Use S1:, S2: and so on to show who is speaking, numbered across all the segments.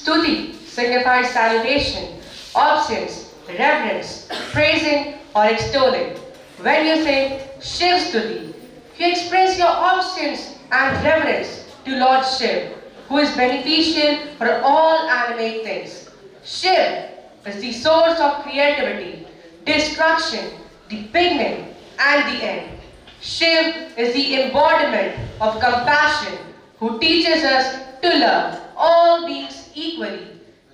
S1: Stuti signifies salutation, obeisance, reverence, praising or extolling. When you say Shiv Stuti, you express your obeisance and reverence to Lord Shiv, who is beneficial for all animate things. Shiv is the source of creativity, destruction, the beginning and the end. Shiv is the embodiment of compassion, who teaches us to love all beings equally.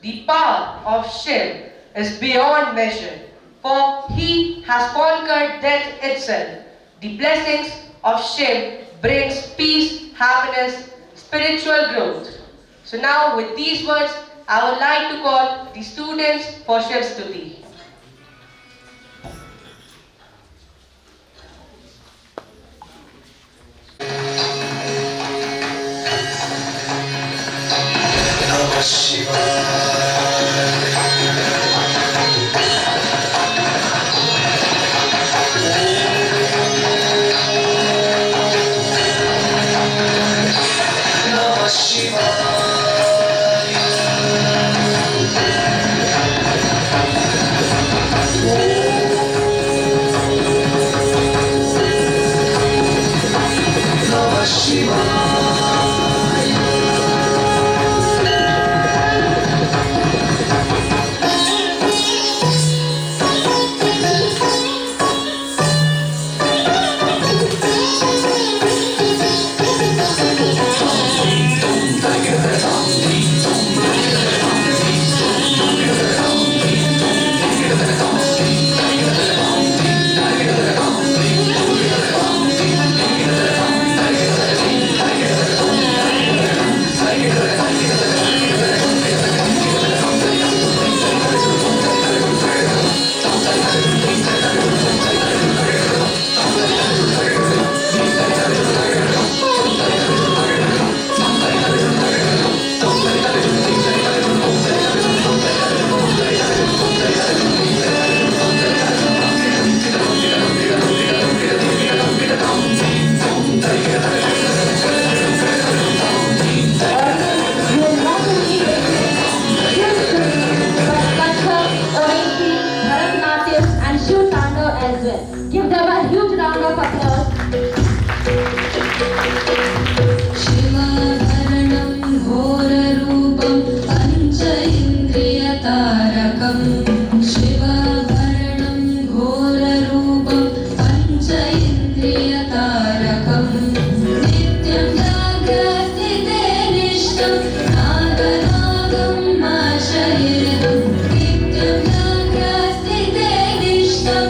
S1: The power of Shiv is beyond measure, for he has conquered death itself. The blessings of Shiv brings peace, happiness, spiritual growth. So now with these words, I would like to call the students for Shiv Stuti.
S2: Give them a huge round of applause. Shivaharanam Ghorarupam Pancha Indriyatarakam. Shivaharanam Ghorarupam Pancha Indriyatarakam. Nityam Jagrastite Nishtam Naganagam Ashayirham. Nityam Jagrastite Nishtam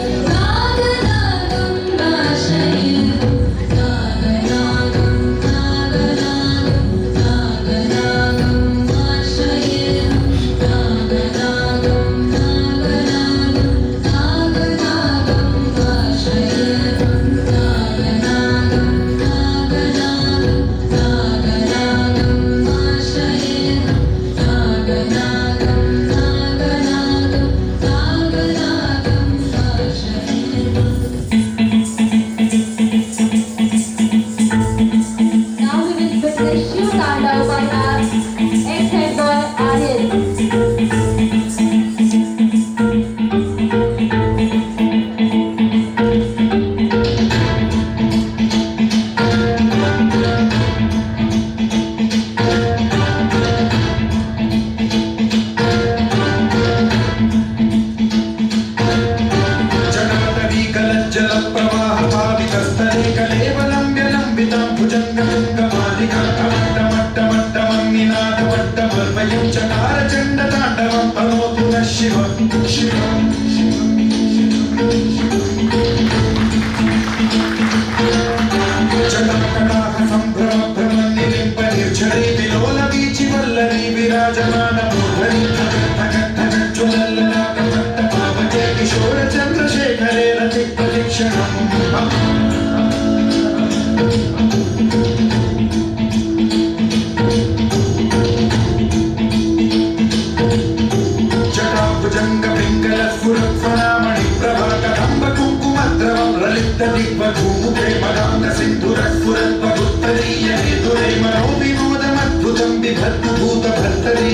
S3: Sindurakpurat Paduttariya Durai Mano Vinodam Adbhutam Vibhattu Bhuta Bhartari